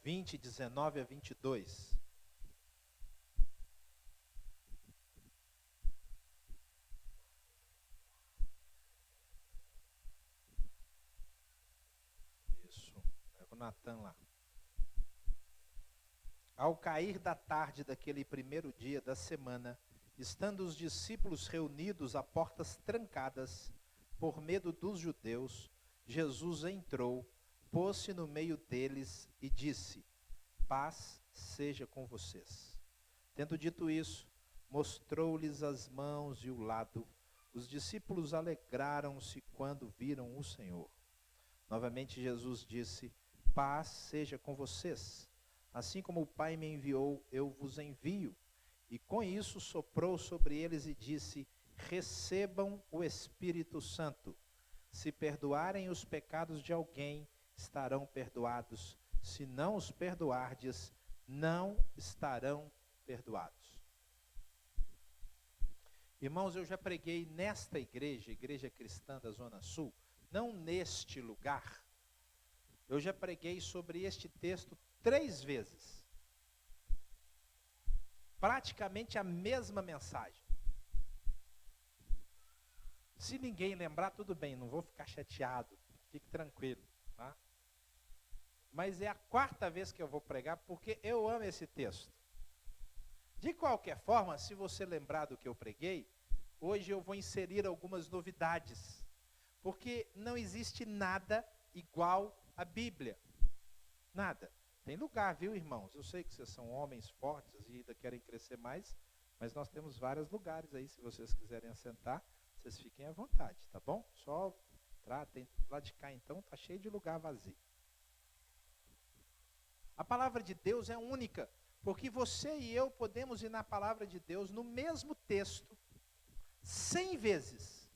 20, 19 a 22. Isso, pega o Natan lá. Ao cair da tarde daquele primeiro dia da semana, estando os discípulos reunidos a portas trancadas, por medo dos judeus, Jesus entrou, pôs-se no meio deles e disse: paz seja com vocês. Tendo dito isso, mostrou-lhes as mãos e o lado. Os discípulos alegraram-se quando viram o Senhor. Novamente Jesus disse: paz seja com vocês. Assim como o Pai me enviou, eu vos envio. E com isso soprou sobre eles e disse: recebam o Espírito Santo. Se perdoarem os pecados de alguém, estarão perdoados. Se não os perdoardes, não estarão perdoados. Irmãos, eu já preguei nesta igreja, Igreja Cristã da Zona Sul, não neste lugar. Eu já preguei sobre este texto 3 vezes. Praticamente a mesma mensagem. Se ninguém lembrar, tudo bem, não vou ficar chateado, fique tranquilo, tá? Mas é a 4ª vez que eu vou pregar, porque eu amo esse texto. De qualquer forma, se você lembrar do que eu preguei, hoje eu vou inserir algumas novidades, porque não existe nada igual à Bíblia. Nada. Tem lugar, viu, irmãos? Eu sei que vocês são homens fortes e ainda querem crescer mais, mas nós temos vários lugares aí, se vocês quiserem assentar, vocês fiquem à vontade, tá bom? Só tem lá de cá então, tá cheio de lugar vazio. A palavra de Deus é única, porque você e eu podemos ir na palavra de Deus no mesmo texto 100 vezes.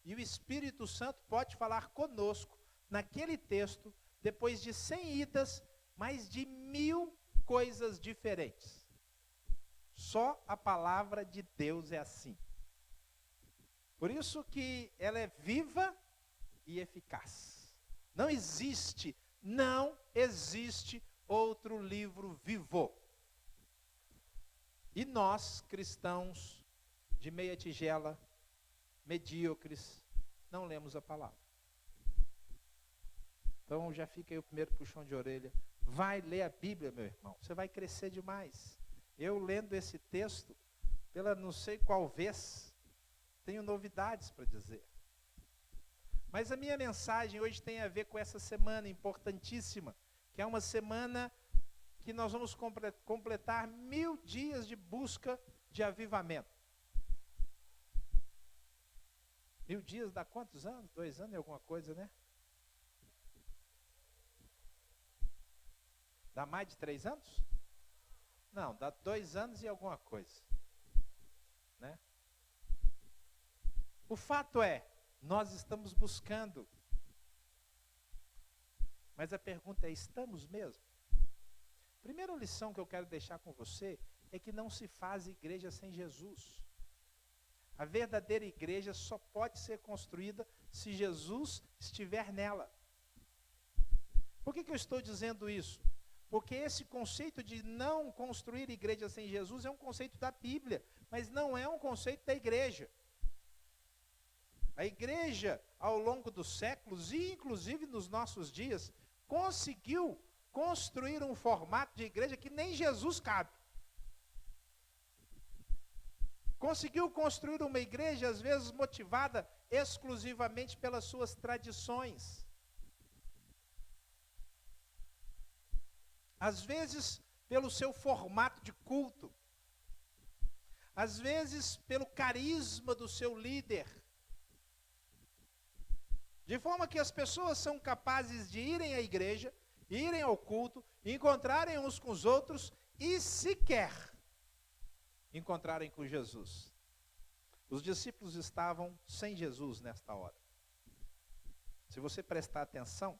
E o Espírito Santo pode falar conosco naquele texto, depois de 100 idas, mais de 1000 coisas diferentes. Só a palavra de Deus é assim. Por isso que ela é viva e eficaz. Não existe outro livro vivo. E nós, cristãos de meia tigela, medíocres, não lemos a palavra. Então já fica aí o primeiro puxão de orelha. Vai ler a Bíblia, meu irmão. Você vai crescer demais. Eu lendo esse texto, pela não sei qual vez, tenho novidades para dizer. Mas a minha mensagem hoje tem a ver com essa semana importantíssima, que é uma semana que nós vamos completar 1000 dias de busca de avivamento. 1000 dias dá quantos anos? 2 anos e alguma coisa, né? Dá mais de 3 anos? Não, dá 2 anos e alguma coisa, né? O fato é, nós estamos buscando. Mas a pergunta é, estamos mesmo? Primeira lição que eu quero deixar com você é que não se faz igreja sem Jesus. A verdadeira igreja só pode ser construída se Jesus estiver nela. Por que eu estou dizendo isso? Porque esse conceito de não construir igreja sem Jesus é um conceito da Bíblia, mas não é um conceito da igreja. A igreja, ao longo dos séculos, e inclusive nos nossos dias, conseguiu construir um formato de igreja que nem Jesus cabe. Conseguiu construir uma igreja, às vezes, motivada exclusivamente pelas suas tradições. Às vezes, pelo seu formato de culto. Às vezes, pelo carisma do seu líder. De forma que as pessoas são capazes de irem à igreja, irem ao culto, encontrarem uns com os outros e sequer encontrarem com Jesus. Os discípulos estavam sem Jesus nesta hora. Se você prestar atenção,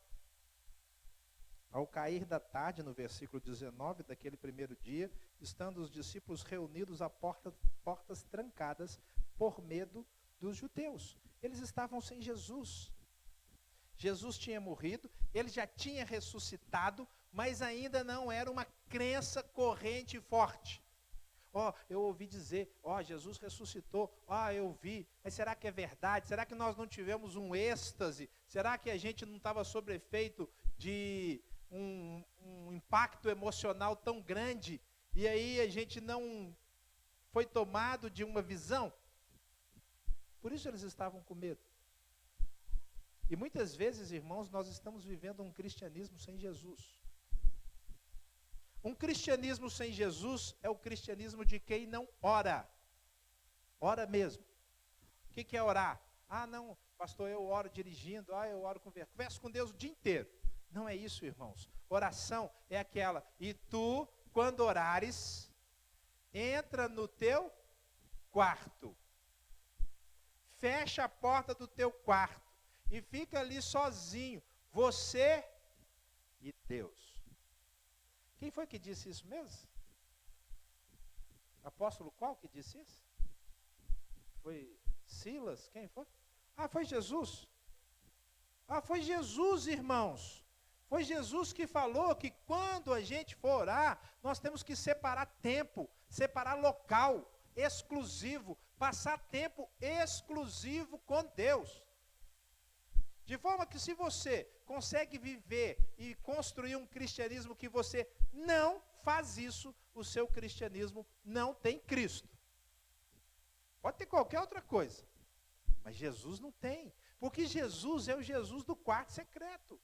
ao cair da tarde, no versículo 19 daquele primeiro dia, estando os discípulos reunidos a portas trancadas por medo dos judeus. Eles estavam sem Jesus. Jesus tinha morrido, ele já tinha ressuscitado, mas ainda não era uma crença corrente e forte. Eu ouvi dizer, Jesus ressuscitou, eu vi, mas será que é verdade? Será que nós não tivemos um êxtase? Será que a gente não estava sob efeito de um impacto emocional tão grande, e aí a gente não foi tomado de uma visão? Por isso eles estavam com medo. E muitas vezes, irmãos, nós estamos vivendo um cristianismo sem Jesus. Um cristianismo sem Jesus é o cristianismo de quem não ora. Ora mesmo. O que é orar? Não, pastor, eu oro dirigindo, eu oro converso com Deus o dia inteiro. Não é isso, irmãos. Oração é aquela, e tu, quando orares, entra no teu quarto. Fecha a porta do teu quarto e fica ali sozinho, você e Deus. Quem foi que disse isso mesmo? Apóstolo qual que disse isso? Foi Silas? Quem foi? Foi Jesus. Foi Jesus, irmãos. Foi Jesus que falou que quando a gente for orar, nós temos que separar tempo, separar local, exclusivo, passar tempo exclusivo com Deus. De forma que se você consegue viver e construir um cristianismo que você não faz isso, o seu cristianismo não tem Cristo. Pode ter qualquer outra coisa, mas Jesus não tem. Porque Jesus é o Jesus do quarto secreto.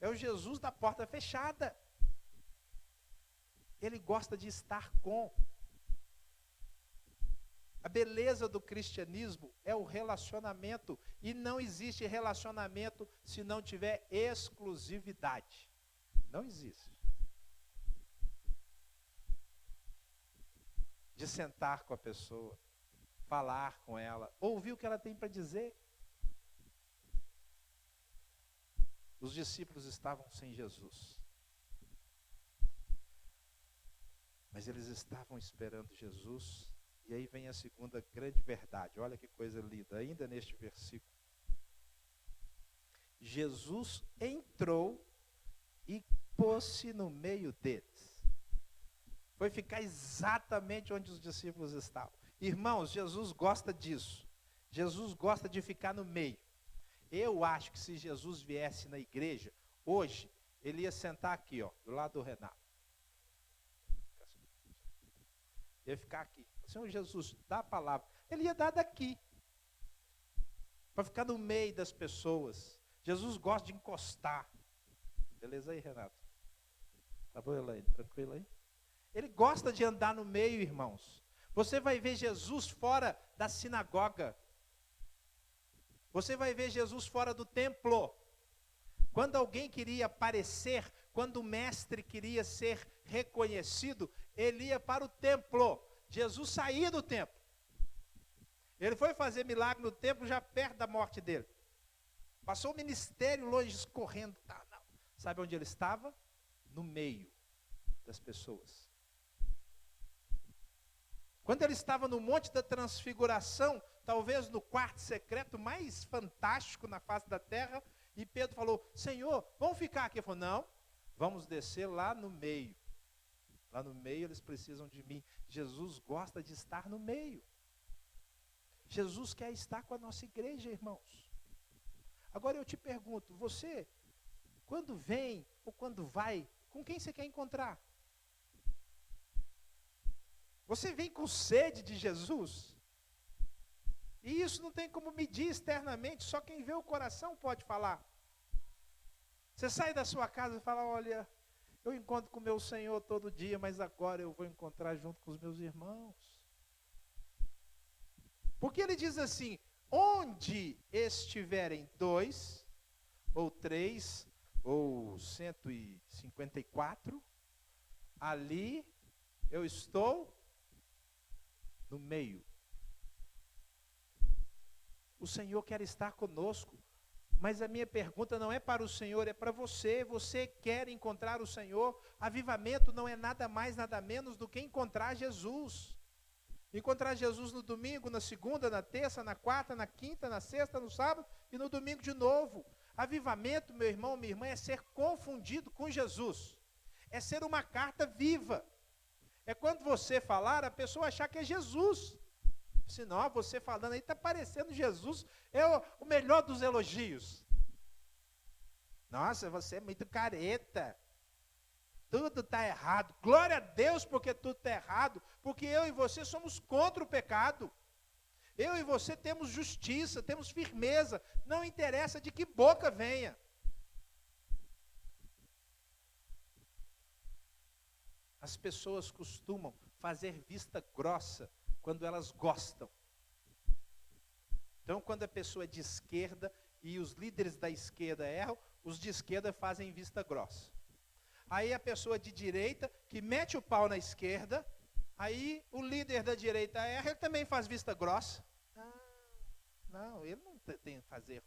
É o Jesus da porta fechada. Ele gosta de estar com. A beleza do cristianismo é o relacionamento, e não existe relacionamento se não tiver exclusividade. Não existe. De sentar com a pessoa, falar com ela, ouvir o que ela tem para dizer. Os discípulos estavam sem Jesus, mas eles estavam esperando Jesus. E aí vem a segunda grande verdade. Olha que coisa linda, ainda neste versículo. Jesus entrou e pôs-se no meio deles. Foi ficar exatamente onde os discípulos estavam. Irmãos, Jesus gosta disso. Jesus gosta de ficar no meio. Eu acho que se Jesus viesse na igreja, hoje, ele ia sentar aqui, do lado do Renato. Ia ficar aqui. Senhor Jesus, dá a palavra. Ele ia dar daqui. Para ficar no meio das pessoas. Jesus gosta de encostar. Beleza aí, Renato? Tá bom, Elaine? Tranquilo aí? Ele gosta de andar no meio, irmãos. Você vai ver Jesus fora da sinagoga. Você vai ver Jesus fora do templo. Quando alguém queria aparecer, quando o mestre queria ser reconhecido, ele ia para o templo. Jesus saía do templo. Ele foi fazer milagre no templo já perto da morte dele. Passou o ministério longe, escorrendo. Não. Sabe onde ele estava? No meio das pessoas. Quando ele estava no Monte da Transfiguração, talvez no quarto secreto mais fantástico na face da terra, e Pedro falou, Senhor, vamos ficar aqui. Ele falou, não, vamos descer lá no meio. Lá no meio eles precisam de mim. Jesus gosta de estar no meio. Jesus quer estar com a nossa igreja, irmãos. Agora eu te pergunto, você, quando vem ou quando vai, com quem você quer encontrar? Você vem com sede de Jesus? E isso não tem como medir externamente, só quem vê o coração pode falar. Você sai da sua casa e fala, olha, eu encontro com o meu Senhor todo dia, mas agora eu vou encontrar junto com os meus irmãos. Porque ele diz assim, onde estiverem 2, ou 3, ou 154, ali eu estou no meio. O Senhor quer estar conosco. Mas a minha pergunta não é para o Senhor, é para você. Você quer encontrar o Senhor? Avivamento não é nada mais, nada menos do que encontrar Jesus. Encontrar Jesus no domingo, na segunda, na terça, na quarta, na quinta, na sexta, no sábado e no domingo de novo. Avivamento, meu irmão, minha irmã, é ser confundido com Jesus. É ser uma carta viva. É quando você falar, a pessoa achar que é Jesus. Senão, você falando aí, está parecendo Jesus, é o melhor dos elogios. Nossa, você é muito careta. Tudo está errado. Glória a Deus porque tudo está errado. Porque eu e você somos contra o pecado. Eu e você temos justiça, temos firmeza. Não interessa de que boca venha. As pessoas costumam fazer vista grossa quando elas gostam. Então, quando a pessoa é de esquerda e os líderes da esquerda erram, os de esquerda fazem vista grossa. Aí a pessoa de direita, que mete o pau na esquerda, aí o líder da direita erra, ele também faz vista grossa. Não, ele não tem que fazer.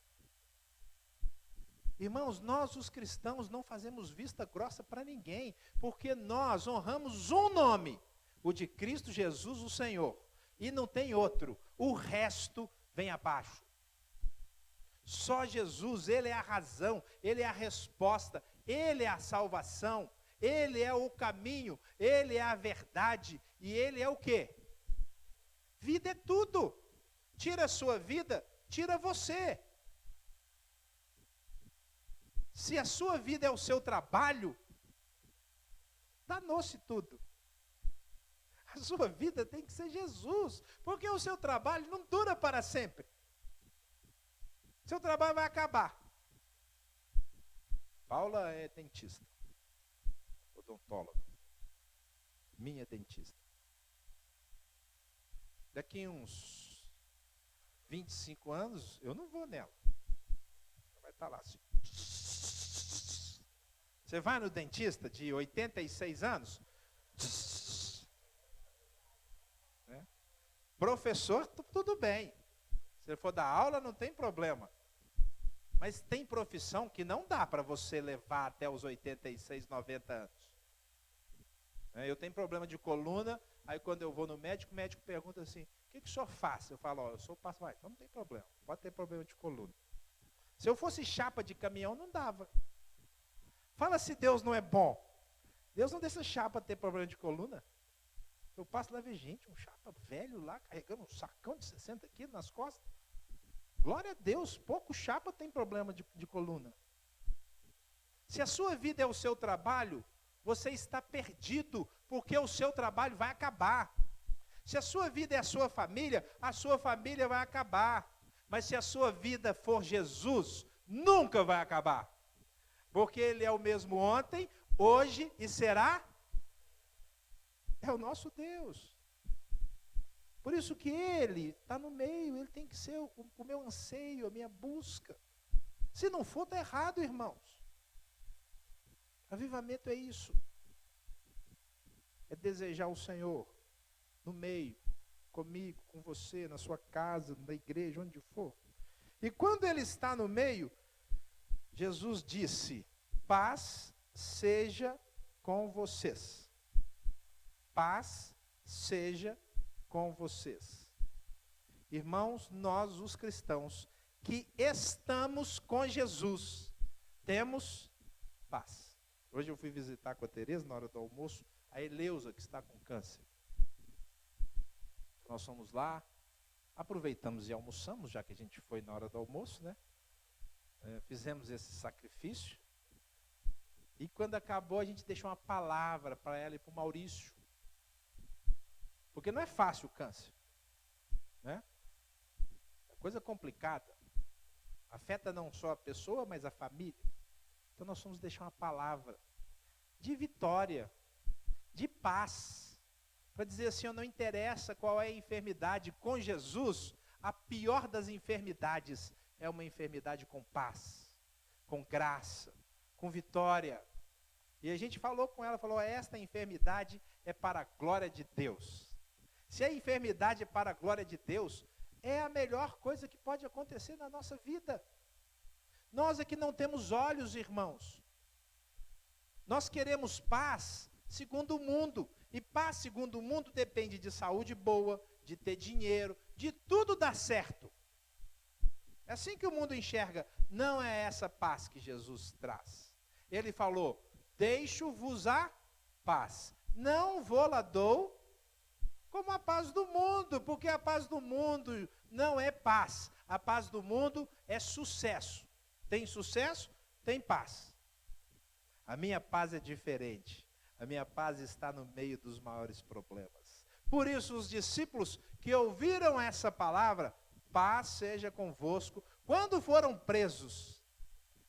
Irmãos, nós os cristãos não fazemos vista grossa para ninguém, porque nós honramos um nome, o de Cristo Jesus, o Senhor, e não tem outro, o resto vem abaixo. Só Jesus, Ele é a razão, Ele é a resposta, Ele é a salvação, Ele é o caminho, Ele é a verdade, e Ele é o quê? Vida é tudo. Tira a sua vida, tira você. Se a sua vida é o seu trabalho, danou-se tudo. A sua vida tem que ser Jesus, porque o seu trabalho não dura para sempre. Seu trabalho vai acabar. Paula é dentista, odontóloga. Minha dentista. Daqui uns 25 anos, eu não vou nela. Vai estar lá assim. Você vai no dentista de 86 anos? Né? Professor, tudo bem. Se ele for dar aula, não tem problema. Mas tem profissão que não dá para você levar até os 86, 90 anos. Eu tenho problema de coluna, aí quando eu vou no médico, o médico pergunta assim, o que o senhor faz? Eu falo, eu sou pastor, então não tem problema, pode ter problema de coluna. Se eu fosse chapa de caminhão, não dava. Fala se Deus não é bom. Deus não deixa chapa ter problema de coluna. Eu passo lá e vejo gente, um chapa velho lá, carregando um sacão de 60 quilos nas costas. Glória a Deus, pouco chapa tem problema de coluna. Se a sua vida é o seu trabalho, você está perdido, porque o seu trabalho vai acabar. Se a sua vida é a sua família vai acabar. Mas se a sua vida for Jesus, nunca vai acabar. Porque Ele é o mesmo ontem, hoje e será. É o nosso Deus. Por isso que Ele está no meio, Ele tem que ser o meu anseio, a minha busca. Se não for, está errado, irmãos. Avivamento é isso. É desejar o Senhor no meio, comigo, com você, na sua casa, na igreja, onde for. E quando Ele está no meio, Jesus disse, paz seja com vocês. Paz seja com vocês. Irmãos, nós os cristãos que estamos com Jesus, temos paz. Hoje eu fui visitar com a Tereza na hora do almoço, a Eleusa que está com câncer. Nós fomos lá, aproveitamos e almoçamos, já que a gente foi na hora do almoço, né? Fizemos esse sacrifício. E quando acabou, a gente deixou uma palavra para ela e para o Maurício. Porque não é fácil o câncer, né? É coisa complicada. Afeta não só a pessoa, mas a família. Então nós vamos deixar uma palavra de vitória, de paz, para dizer assim, não interessa qual é a enfermidade, com Jesus, a pior das enfermidades é uma enfermidade com paz, com graça, com vitória. E a gente falou com ela, falou, esta enfermidade é para a glória de Deus. Se a enfermidade é para a glória de Deus, é a melhor coisa que pode acontecer na nossa vida. Nós aqui não temos olhos, irmãos. Nós queremos paz segundo o mundo. E paz segundo o mundo depende de saúde boa, de ter dinheiro, de tudo dar certo. É assim que o mundo enxerga. Não é essa paz que Jesus traz. Ele falou, deixo-vos a paz. Não vou lá dou como a paz do mundo, porque a paz do mundo não é paz. A paz do mundo é sucesso. Tem sucesso? Tem paz. A minha paz é diferente. A minha paz está no meio dos maiores problemas. Por isso os discípulos que ouviram essa palavra, paz seja convosco, quando foram presos,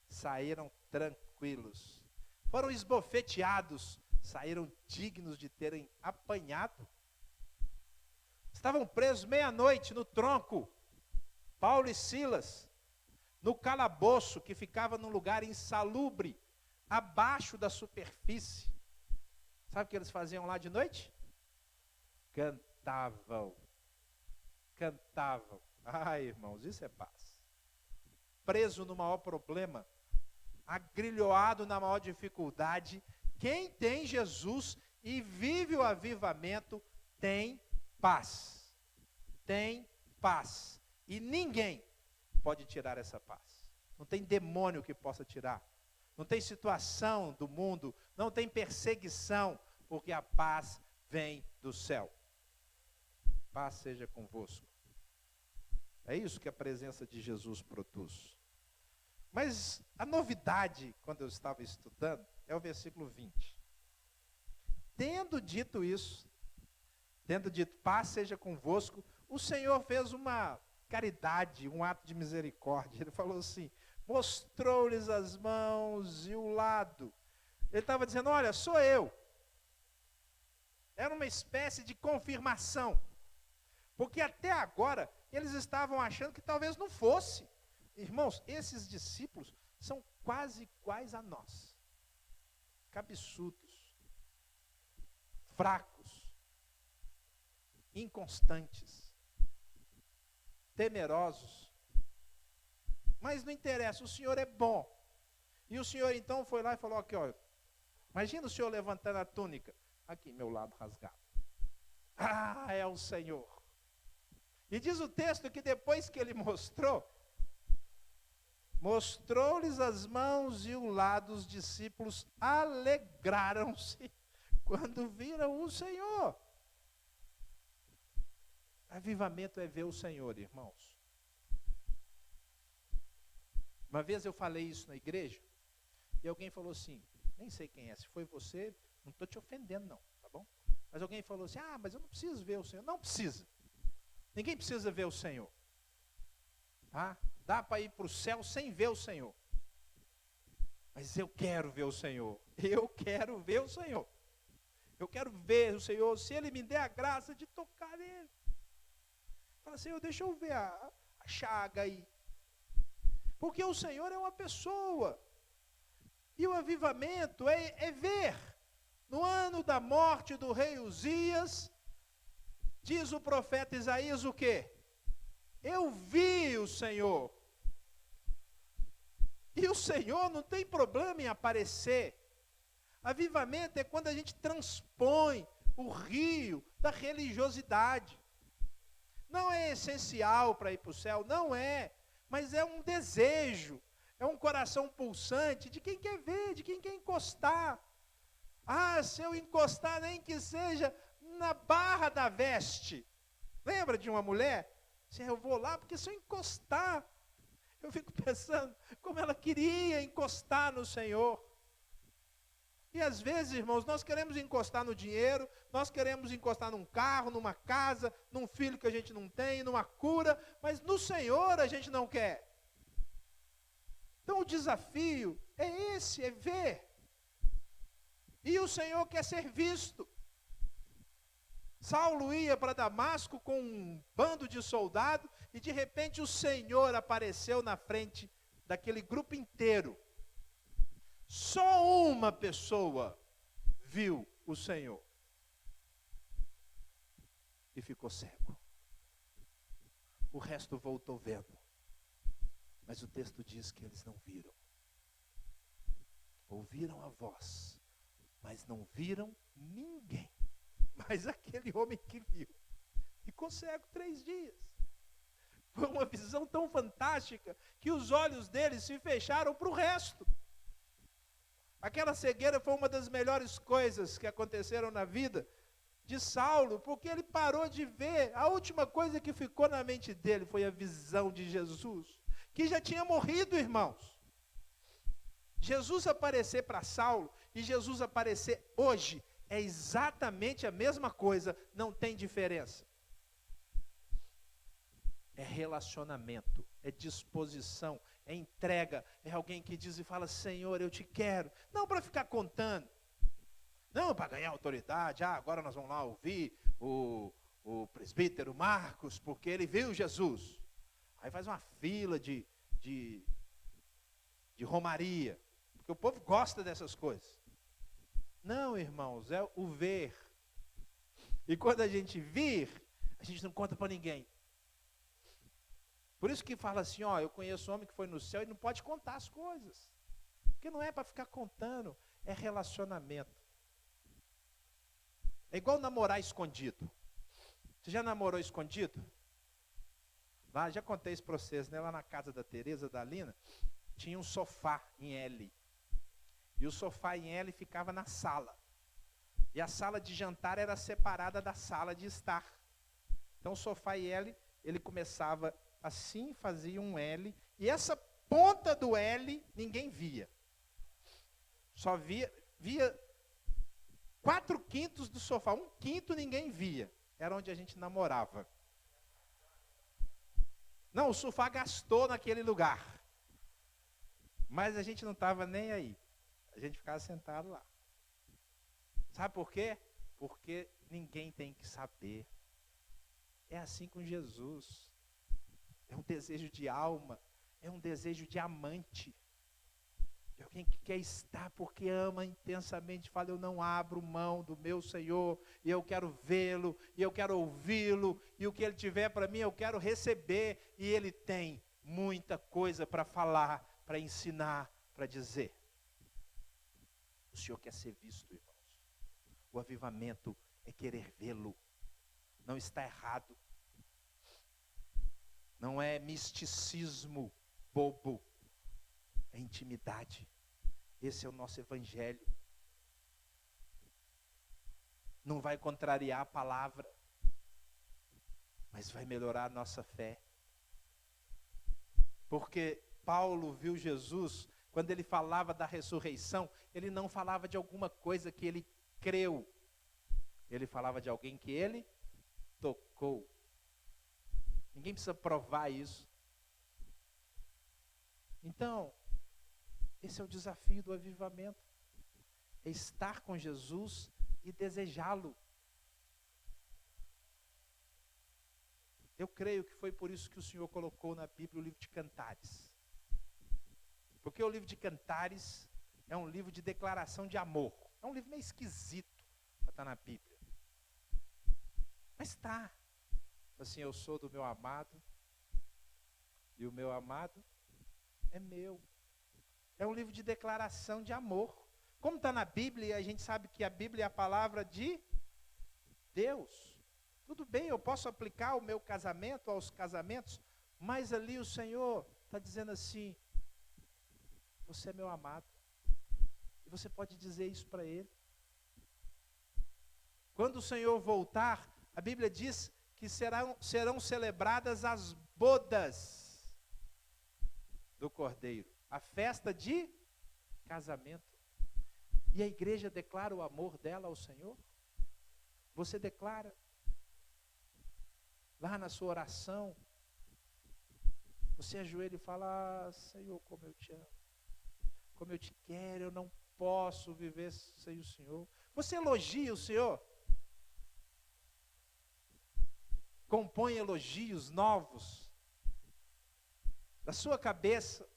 saíram tranquilos. Foram esbofeteados, saíram dignos de terem apanhado. Estavam presos meia-noite no tronco, Paulo e Silas, no calabouço que ficava num lugar insalubre, abaixo da superfície. Sabe o que eles faziam lá de noite? Cantavam. Ai, irmãos, isso é paz. Preso no maior problema, agrilhoado na maior dificuldade, quem tem Jesus e vive o avivamento tem paz. Tem paz. E ninguém pode tirar essa paz. Não tem demônio que possa tirar. Não tem situação do mundo, não tem perseguição, porque a paz vem do céu. Paz seja convosco. É isso que a presença de Jesus produz. Mas a novidade, quando eu estava estudando, é o versículo 20. Tendo dito isso, tendo dito paz seja convosco, o Senhor fez uma caridade, um ato de misericórdia. Ele falou assim, mostrou-lhes as mãos e o lado. Ele estava dizendo, olha, sou eu. Era uma espécie de confirmação. Porque até agora, eles estavam achando que talvez não fosse. Irmãos, esses discípulos são quase iguais a nós. Cabeçudos, fracos, inconstantes, temerosos. Mas não interessa, o Senhor é bom. E o Senhor então foi lá e falou, aqui, ó, imagina o Senhor levantando a túnica, aqui, meu lado rasgado. Ah, é o Senhor. E diz o texto que depois que ele mostrou-lhes as mãos e o lado, os discípulos alegraram-se quando viram o Senhor. Avivamento é ver o Senhor, irmãos. Uma vez eu falei isso na igreja, e alguém falou assim, nem sei quem é, se foi você, não estou te ofendendo não, tá bom? Mas alguém falou assim, mas eu não preciso ver o Senhor. Não precisa. Ninguém precisa ver o Senhor. Tá? Dá para ir para o céu sem ver o Senhor. Mas eu quero ver o Senhor. Eu quero ver o Senhor. Eu quero ver o Senhor, se Ele me der a graça de tocar nele. Fala, Senhor, deixa eu ver a chaga aí. Porque o Senhor é uma pessoa. E o avivamento é ver. No ano da morte do rei Uzias, diz o profeta Isaías o quê? Eu vi o Senhor. E o Senhor não tem problema em aparecer. Avivamento é quando a gente transpõe o rio da religiosidade. Não é essencial para ir para o céu, não é. Mas é um desejo, é um coração pulsante de quem quer ver, de quem quer encostar. Se eu encostar nem que seja na barra da veste. Lembra de uma mulher? Eu vou lá porque se eu encostar, eu fico pensando como ela queria encostar no Senhor. E às vezes, irmãos, nós queremos encostar no dinheiro, nós queremos encostar num carro, numa casa, num filho que a gente não tem, numa cura, mas no Senhor a gente não quer. Então o desafio é esse, é ver. E o Senhor quer ser visto. Saulo ia para Damasco com um bando de soldados e de repente o Senhor apareceu na frente daquele grupo inteiro. Só uma pessoa viu o Senhor e ficou cego. O resto voltou vendo. Mas o texto diz que eles não viram. Ouviram a voz, mas não viram ninguém. Mas aquele homem que viu, ficou cego 3 dias. Foi uma visão tão fantástica. fantástica que os olhos dele se fecharam para o resto. Aquela cegueira foi uma das melhores coisas que aconteceram na vida de Saulo, porque ele parou de ver. A última coisa que ficou na mente dele foi a visão de Jesus, que já tinha morrido, irmãos. Jesus aparecer para Saulo e Jesus aparecer hoje é exatamente a mesma coisa, não tem diferença. É relacionamento, é disposição, é entrega, é alguém que diz e fala: Senhor, eu te quero. Não para ficar contando, não para ganhar autoridade. Agora nós vamos lá ouvir o presbítero Marcos, porque ele viu Jesus. Aí faz uma fila de romaria, porque o povo gosta dessas coisas. Não, irmãos, é o ver. E quando a gente vir, a gente não conta para ninguém. Por isso que fala assim, eu conheço um homem que foi no céu e não pode contar as coisas. Porque não é para ficar contando, é relacionamento. É igual namorar escondido. Você já namorou escondido? Lá, já contei isso para vocês, né? Lá na casa da Tereza, da Lina, tinha um sofá em L. E o sofá em L ficava na sala. E a sala de jantar era separada da sala de estar. Então o sofá em L, ele começava assim, fazia um L, e essa ponta do L ninguém via. Só via 4/5 do sofá, 1/5 ninguém via. Era onde a gente namorava. Não, o sofá gastou naquele lugar. Mas a gente não estava nem aí. A gente ficava sentado lá. Sabe por quê? Porque ninguém tem que saber. É assim com Jesus. É um desejo de alma, é um desejo de amante. É alguém que quer estar porque ama intensamente, fala: eu não abro mão do meu Senhor, e eu quero vê-lo, e eu quero ouvi-lo, e o que ele tiver para mim eu quero receber, e ele tem muita coisa para falar, para ensinar, para dizer. O Senhor quer ser visto, irmãos. O avivamento é querer vê-lo. Não está errado. Não é misticismo bobo, é intimidade. Esse é o nosso evangelho. Não vai contrariar a palavra, mas vai melhorar a nossa fé. Porque Paulo viu Jesus, quando ele falava da ressurreição, ele não falava de alguma coisa que ele creu. Ele falava de alguém que ele tocou. Ninguém precisa provar isso. Então, esse é o desafio do avivamento. É estar com Jesus e desejá-lo. Eu creio que foi por isso que o Senhor colocou na Bíblia o livro de Cantares. Porque o livro de Cantares é um livro de declaração de amor. É um livro meio esquisito para estar na Bíblia. Mas está. Assim, eu sou do meu amado, e o meu amado é meu. É um livro de declaração de amor. Como está na Bíblia, a gente sabe que a Bíblia é a palavra de Deus. Tudo bem, eu posso aplicar o meu casamento aos casamentos, mas ali o Senhor está dizendo assim: você é meu amado. E você pode dizer isso para Ele. Quando o Senhor voltar, a Bíblia diz que serão celebradas as bodas do Cordeiro, a festa de casamento. E a igreja declara o amor dela ao Senhor? Você declara? Lá na sua oração, você ajoelha e fala: Senhor, como eu te amo, como eu te quero, eu não posso viver sem o Senhor. Você elogia o Senhor? Compõe elogios novos da sua cabeça.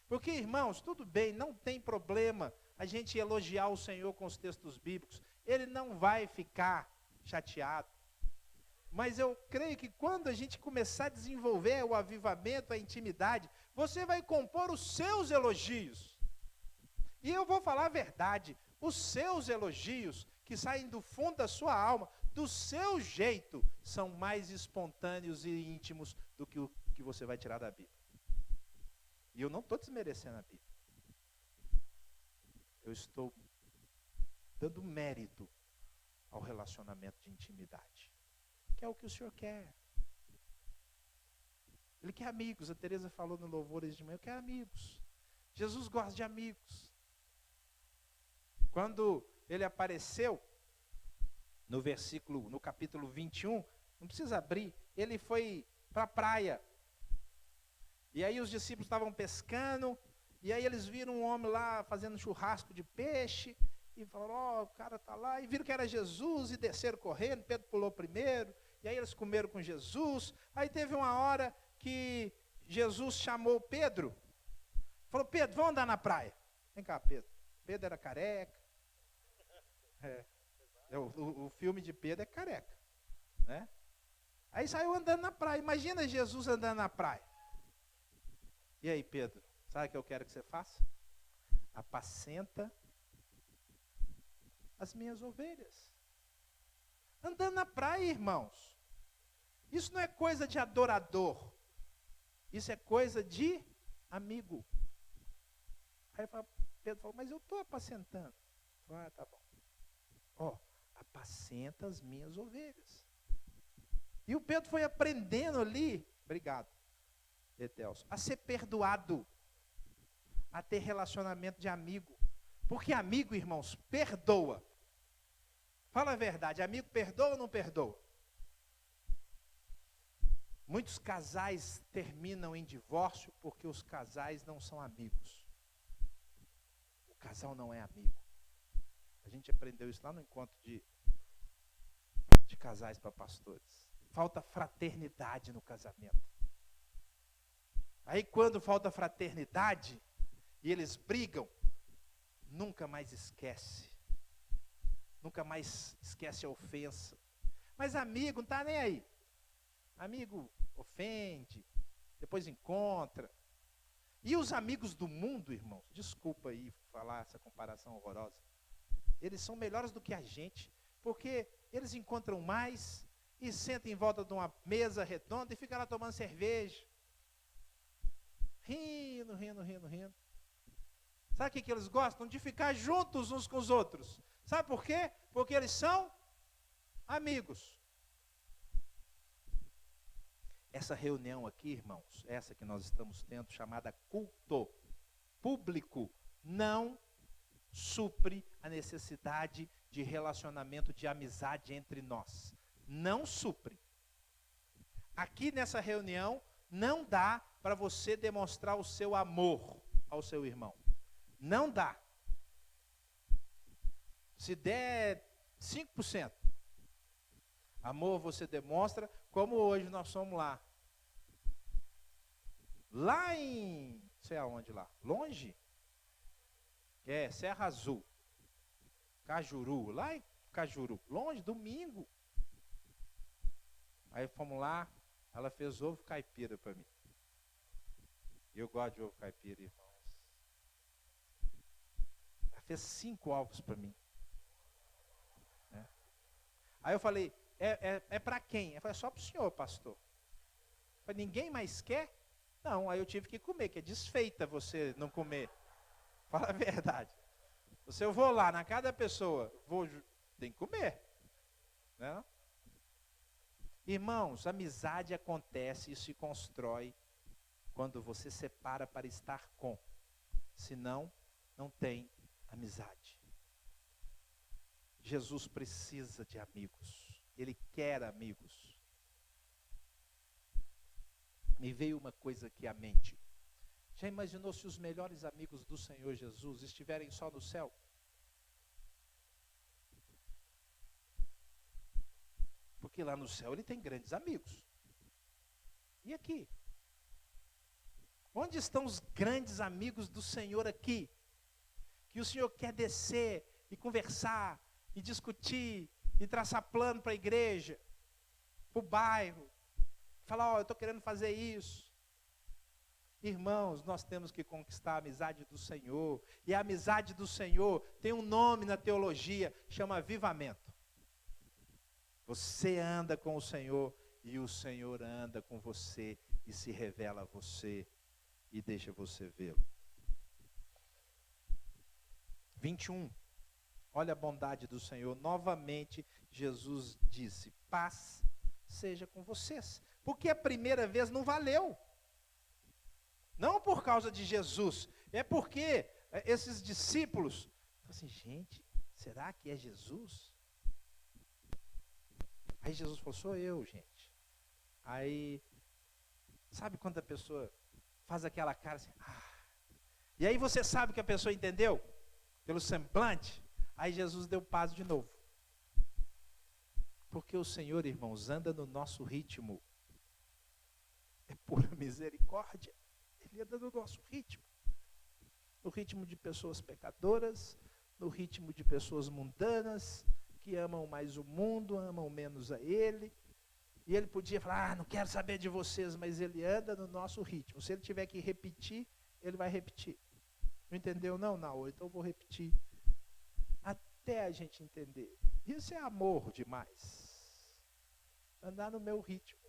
Porque, irmãos, tudo bem, não tem problema a gente elogiar o Senhor com os textos bíblicos. Ele não vai ficar chateado. Mas eu creio que quando a gente começar a desenvolver o avivamento, a intimidade, você vai compor os seus elogios. E eu vou falar a verdade, os seus elogios que saem do fundo da sua alma, do seu jeito, são mais espontâneos e íntimos do que o que você vai tirar da Bíblia. E eu não estou desmerecendo a Bíblia. Eu estou dando mérito ao relacionamento de intimidade, que é o que o Senhor quer. Ele quer amigos. A Teresa falou no Louvores de manhã, eu quero amigos. Jesus gosta de amigos. Quando ele apareceu, no capítulo 21, não precisa abrir, ele foi para a praia. E aí os discípulos estavam pescando, e aí eles viram um homem lá fazendo churrasco de peixe, e falaram, o cara está lá, e viram que era Jesus, e desceram correndo, Pedro pulou primeiro, e aí eles comeram com Jesus. Aí teve uma hora que Jesus chamou Pedro, falou, Pedro, vamos andar na praia. Vem cá, Pedro. Pedro era careca. O filme de Pedro é careca, né? Aí saiu andando na praia. Imagina Jesus andando na praia. E aí, Pedro, sabe o que eu quero que você faça? Apacenta as minhas ovelhas. Andando na praia, irmãos. Isso não é coisa de adorador. Isso é coisa de amigo. Aí Pedro falou, mas eu estou apacentando. Ah, tá bom. Apacenta as minhas ovelhas. E o Pedro foi aprendendo ali, obrigado, Etelso, a ser perdoado, a ter relacionamento de amigo. Porque amigo, irmãos, perdoa. Fala a verdade, amigo perdoa ou não perdoa? Muitos casais terminam em divórcio porque os casais não são amigos. O casal não é amigo. A gente aprendeu isso lá no encontro de casais para pastores. Falta fraternidade no casamento. Aí quando falta fraternidade e eles brigam, nunca mais esquece. Nunca mais esquece a ofensa. Mas amigo não está nem aí. Amigo ofende, depois encontra. E os amigos do mundo, irmãos, desculpa aí falar essa comparação horrorosa, eles são melhores do que a gente, porque eles encontram mais e sentam em volta de uma mesa redonda e ficam lá tomando cerveja. Rindo. Sabe o que eles gostam? De ficar juntos uns com os outros. Sabe por quê? Porque eles são amigos. Essa reunião aqui, irmãos, essa que nós estamos tendo, chamada culto público, não supre a necessidade de relacionamento, de amizade entre nós. Não supre. Aqui nessa reunião, não dá para você demonstrar o seu amor ao seu irmão. Não dá. Se der 5%, amor você demonstra, como hoje nós somos lá. Lá em, não sei aonde lá, longe, Serra Azul, Cajuru, lá em Cajuru, longe, domingo. Aí fomos lá, ela fez ovo caipira para mim. Eu gosto de ovo caipira, irmãos. Ela fez 5 ovos para mim. Aí eu falei, é para quem? Eu falei, só para o senhor, pastor. Eu falei, ninguém mais quer? Não, aí eu tive que comer, que é desfeita você não comer. Fala a verdade. Se eu vou lá, na casa da pessoa, tem que comer. Né? Irmãos, amizade acontece e se constrói quando você separa para estar com. Senão, não tem amizade. Jesus precisa de amigos. Ele quer amigos. Me veio uma coisa aqui à mente. Já imaginou se os melhores amigos do Senhor Jesus estiverem só no céu? Porque lá no céu ele tem grandes amigos. E aqui? Onde estão os grandes amigos do Senhor aqui? Que o Senhor quer descer e conversar, e discutir, e traçar plano para a igreja, para o bairro. Falar, eu estou querendo fazer isso. Irmãos, nós temos que conquistar a amizade do Senhor. E a amizade do Senhor tem um nome na teologia, chama avivamento. Você anda com o Senhor e o Senhor anda com você e se revela a você. e deixa você vê-lo. 21. Olha a bondade do Senhor. Novamente, Jesus disse: paz seja com vocês. Porque a primeira vez não valeu. Não por causa de Jesus. É porque esses discípulos, assim, gente, será que é Jesus? Aí Jesus falou: sou eu, gente. Aí, sabe quando a pessoa faz aquela cara assim, e aí você sabe que a pessoa entendeu? Pelo semblante. Aí Jesus deu paz de novo. Porque o Senhor, irmãos, anda no nosso ritmo. É pura misericórdia. Ele anda no nosso ritmo. No ritmo de pessoas pecadoras, no ritmo de pessoas mundanas, que amam mais o mundo, amam menos a Ele. E Ele podia falar: não quero saber de vocês, mas Ele anda no nosso ritmo. Se Ele tiver que repetir, Ele vai repetir. Não entendeu? Não, então eu vou repetir. Até a gente entender. Isso é amor demais. Andar no meu ritmo.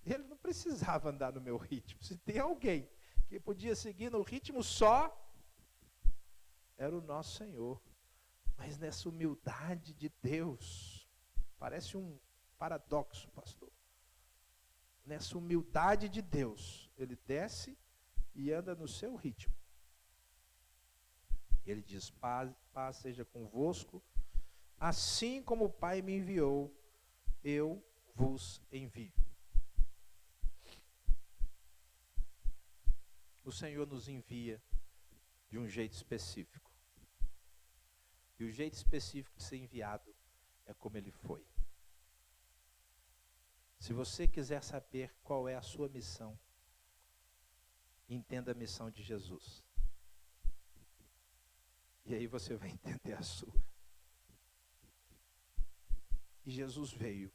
Ele não precisava andar no meu ritmo. Se tem alguém que podia seguir no ritmo só, era o nosso Senhor. Mas nessa humildade de Deus, parece um paradoxo, pastor. Nessa humildade de Deus, Ele desce e anda no seu ritmo. Ele diz: paz seja convosco, assim como o Pai me enviou, eu vos envio. O Senhor nos envia de um jeito específico. E o jeito específico de ser enviado é como Ele foi. Se você quiser saber qual é a sua missão, entenda a missão de Jesus. E aí você vai entender a sua. E Jesus veio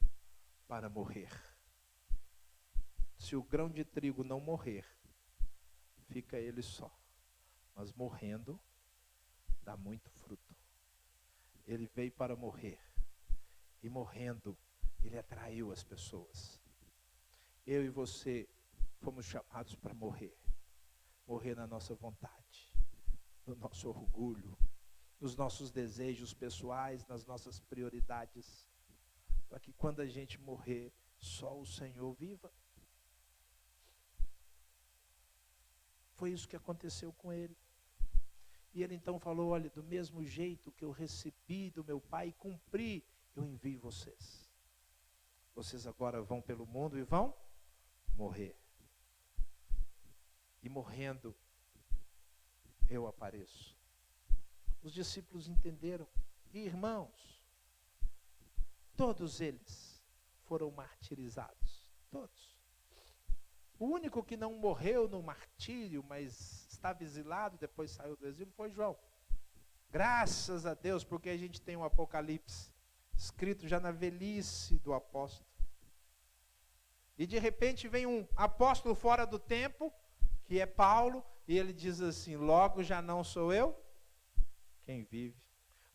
para morrer. Se o grão de trigo não morrer, fica ele só. Mas morrendo, dá muito fruto. Ele veio para morrer. E morrendo, Ele atraiu as pessoas. Eu e você fomos chamados para morrer. Morrer na nossa vontade, no nosso orgulho, nos nossos desejos pessoais, nas nossas prioridades. Para que quando a gente morrer, só o Senhor viva. Foi isso que aconteceu com Ele. E Ele então falou: olha, do mesmo jeito que eu recebi do meu Pai e cumpri, eu envio vocês. Vocês agora vão pelo mundo e vão morrer. E morrendo, eu apareço. Os discípulos entenderam. E irmãos, todos eles foram martirizados. Todos. O único que não morreu no martírio, mas estava exilado, depois saiu do exílio, foi João. Graças a Deus, porque a gente tem um Apocalipse escrito já na velhice do apóstolo. E de repente vem um apóstolo fora do tempo, que é Paulo, e ele diz assim: logo já não sou eu quem vive.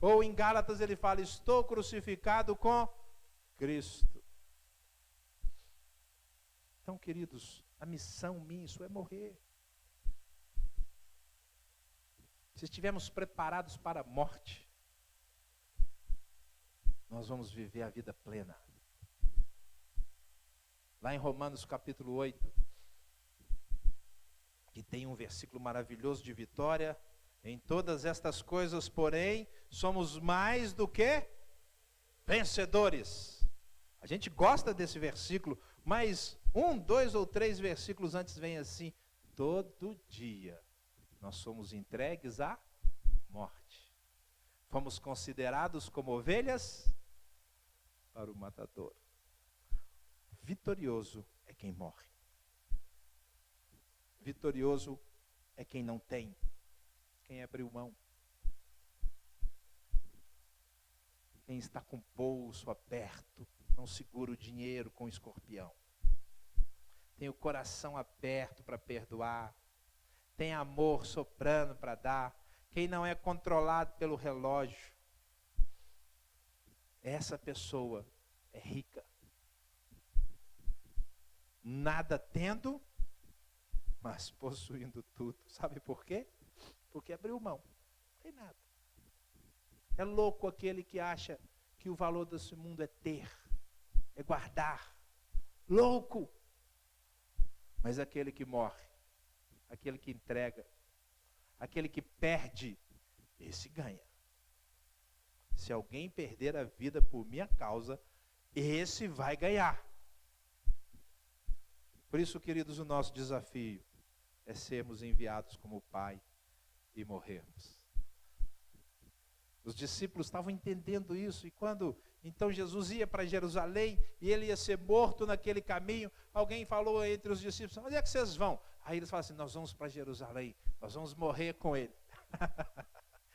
Ou em Gálatas ele fala: estou crucificado com Cristo. Então, queridos, a missão minha, isso é morrer. Se estivermos preparados para a morte, nós vamos viver a vida plena. Lá em Romanos capítulo 8, que tem um versículo maravilhoso de vitória: em todas estas coisas, porém, somos mais do que vencedores. A gente gosta desse versículo, mas 1, 2 ou 3 versículos antes vem assim: todo dia nós somos entregues à morte. Fomos considerados como ovelhas para o matador. Vitorioso é quem morre. Vitorioso é quem não tem, quem abriu mão. Quem está com o bolso aberto, não segura o dinheiro com o escorpião. Tem o coração aberto para perdoar. Tem amor soprando para dar. Quem não é controlado pelo relógio. Essa pessoa é rica. Nada tendo, mas possuindo tudo. Sabe por quê? Porque abriu mão. Não tem nada. É louco aquele que acha que o valor desse mundo é ter, é guardar. Louco! Mas aquele que morre, aquele que entrega, aquele que perde, esse ganha. Se alguém perder a vida por minha causa, esse vai ganhar. Por isso, queridos, o nosso desafio é sermos enviados como Pai e morrermos. Os discípulos estavam entendendo isso, e quando então Jesus ia para Jerusalém e ele ia ser morto naquele caminho, alguém falou entre os discípulos: onde é que vocês vão? Aí eles falaram assim: nós vamos para Jerusalém, nós vamos morrer com ele.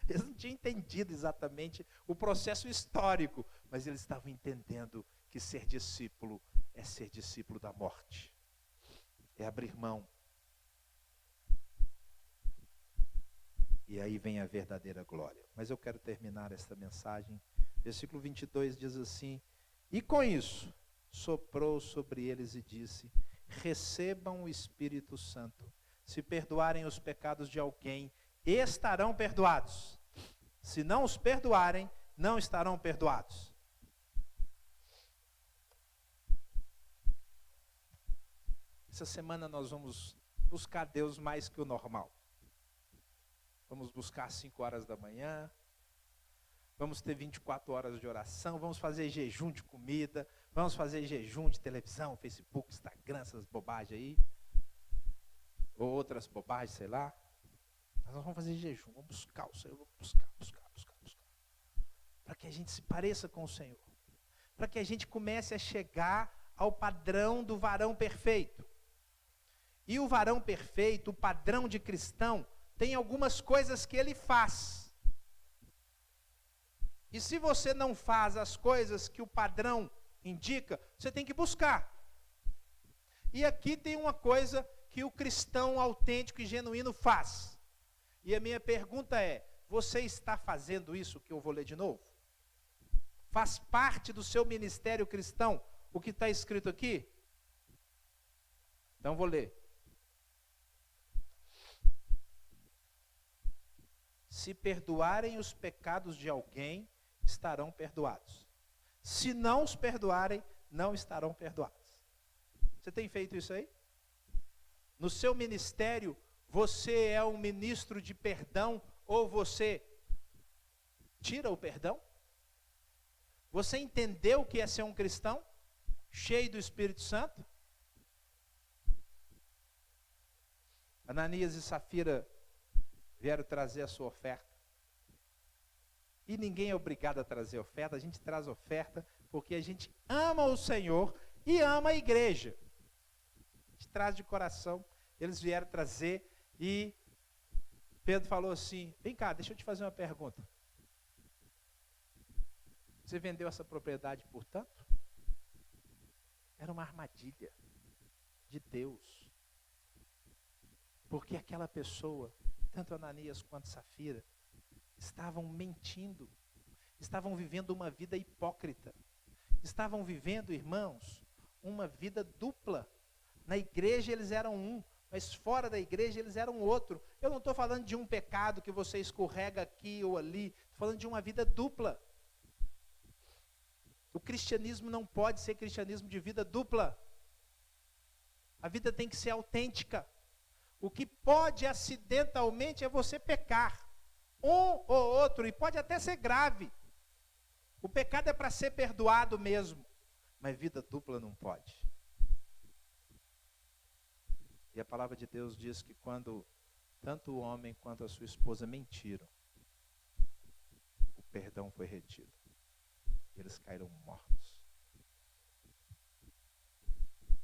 Eles não tinham entendido exatamente o processo histórico, mas eles estavam entendendo que ser discípulo é ser discípulo da morte, é abrir mão. E aí vem a verdadeira glória. Mas eu quero terminar esta mensagem. Versículo 22 diz assim: e com isso, soprou sobre eles e disse: recebam o Espírito Santo. Se perdoarem os pecados de alguém, estarão perdoados. Se não os perdoarem, não estarão perdoados. Essa semana nós vamos buscar Deus mais que o normal. Vamos buscar às 5 horas da manhã, vamos ter 24 horas de oração, vamos fazer jejum de comida, vamos fazer jejum de televisão, Facebook, Instagram, essas bobagens aí, ou outras bobagens, sei lá. Mas nós vamos fazer jejum, vamos buscar o Senhor, vamos buscar, para que a gente se pareça com o Senhor, para que a gente comece a chegar ao padrão do varão perfeito. E o varão perfeito, o padrão de cristão, tem algumas coisas que ele faz. E se você não faz as coisas que o padrão indica, você tem que buscar. E aqui tem uma coisa que o cristão autêntico e genuíno faz. E a minha pergunta é: você está fazendo isso que eu vou ler de novo? Faz parte do seu ministério cristão o que está escrito aqui? Então vou ler. Se perdoarem os pecados de alguém, estarão perdoados. Se não os perdoarem, não estarão perdoados. Você tem feito isso aí? No seu ministério, você é um ministro de perdão ou você tira o perdão? Você entendeu o que é ser um cristão? Cheio do Espírito Santo? Ananias e Safira vieram trazer a sua oferta. E ninguém é obrigado a trazer oferta, a gente traz oferta porque a gente ama o Senhor e ama a igreja. A gente traz de coração, eles vieram trazer e Pedro falou assim: vem cá, deixa eu te fazer uma pergunta. Você vendeu essa propriedade por tanto? Era uma armadilha de Deus. Porque aquela pessoa, tanto Ananias quanto Safira, estavam mentindo, estavam vivendo uma vida hipócrita, estavam vivendo, irmãos, uma vida dupla. Na igreja eles eram um, mas fora da igreja eles eram outro. Eu não estou falando de um pecado que você escorrega aqui ou ali, estou falando de uma vida dupla. O cristianismo não pode ser cristianismo de vida dupla. A vida tem que ser autêntica. O que pode acidentalmente é você pecar, um ou outro, e pode até ser grave. O pecado é para ser perdoado mesmo, mas vida dupla não pode. E a palavra de Deus diz que quando tanto o homem quanto a sua esposa mentiram, o perdão foi retido. Eles caíram mortos.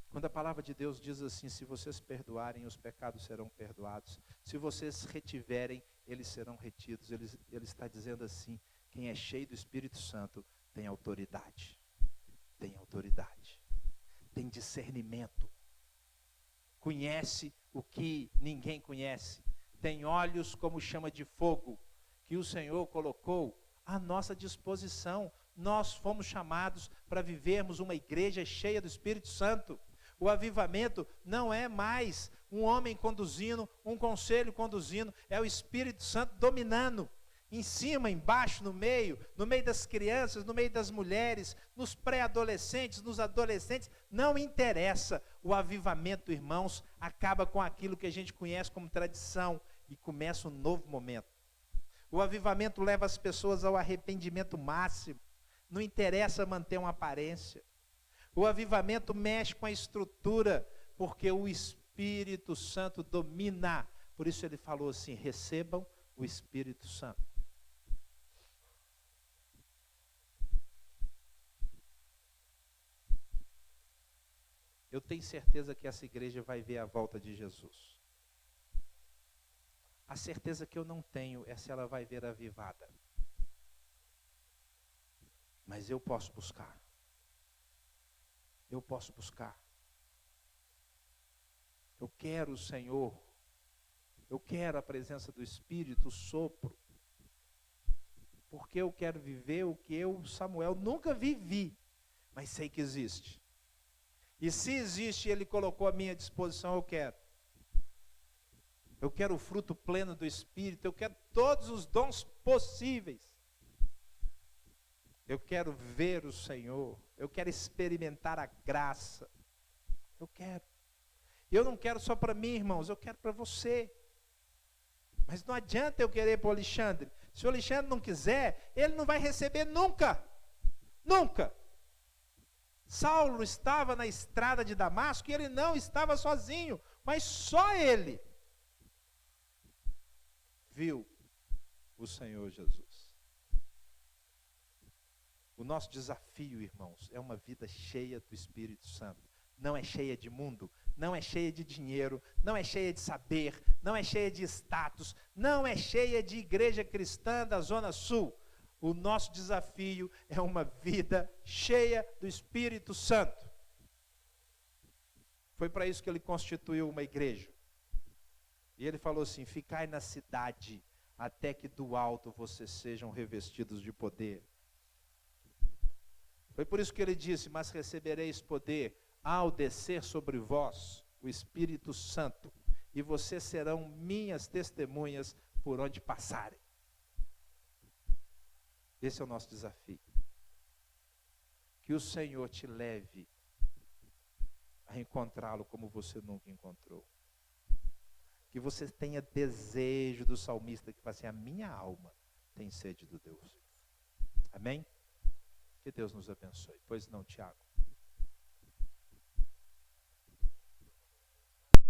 Quando a palavra de Deus diz assim: se vocês perdoarem, os pecados serão perdoados. Se vocês retiverem, eles serão retidos. Ele está dizendo assim: quem é cheio do Espírito Santo tem autoridade. Tem autoridade. Tem discernimento. Conhece o que ninguém conhece. Tem olhos como chama de fogo, que o Senhor colocou à nossa disposição. Nós fomos chamados para vivermos uma igreja cheia do Espírito Santo. O avivamento não é mais um homem conduzindo, um conselho conduzindo, é o Espírito Santo dominando. Em cima, embaixo, no meio das crianças, no meio das mulheres, nos pré-adolescentes, nos adolescentes, não interessa. O avivamento, irmãos, acaba com aquilo que a gente conhece como tradição e começa um novo momento. O avivamento leva as pessoas ao arrependimento máximo. Não interessa manter uma aparência. O avivamento mexe com a estrutura, porque o Espírito Santo domina. Por isso ele falou assim: recebam o Espírito Santo. Eu tenho certeza que essa igreja vai ver a volta de Jesus. A certeza que eu não tenho é se ela vai ver avivada. Mas eu posso buscar. Eu posso buscar. Eu quero o Senhor. Eu quero a presença do Espírito, o sopro. Porque eu quero viver o que eu, Samuel, nunca vivi, mas sei que existe. E se existe, Ele colocou à minha disposição, eu quero. Eu quero o fruto pleno do Espírito, eu quero todos os dons possíveis. Eu quero ver o Senhor, eu quero experimentar a graça. Eu quero. Eu não quero só para mim, irmãos, eu quero para você. Mas não adianta eu querer para o Alexandre. Se o Alexandre não quiser, ele não vai receber nunca. Nunca. Saulo estava na estrada de Damasco e ele não estava sozinho, mas só ele viu o Senhor Jesus. O nosso desafio, irmãos, é uma vida cheia do Espírito Santo. Não é cheia de mundo, não é cheia de dinheiro, não é cheia de saber, não é cheia de status, não é cheia de igreja cristã da Zona Sul. O nosso desafio é uma vida cheia do Espírito Santo. Foi para isso que ele constituiu uma igreja. E ele falou assim: ficai na cidade, até que do alto vocês sejam revestidos de poder. Foi por isso que ele disse: mas recebereis poder ao descer sobre vós o Espírito Santo, e vocês serão minhas testemunhas por onde passarem. Esse é o nosso desafio. Que o Senhor te leve a encontrá-lo como você nunca encontrou. Que você tenha desejo do salmista, que fala assim: a minha alma tem sede do Deus. Amém? Que Deus nos abençoe. Pois não, Tiago.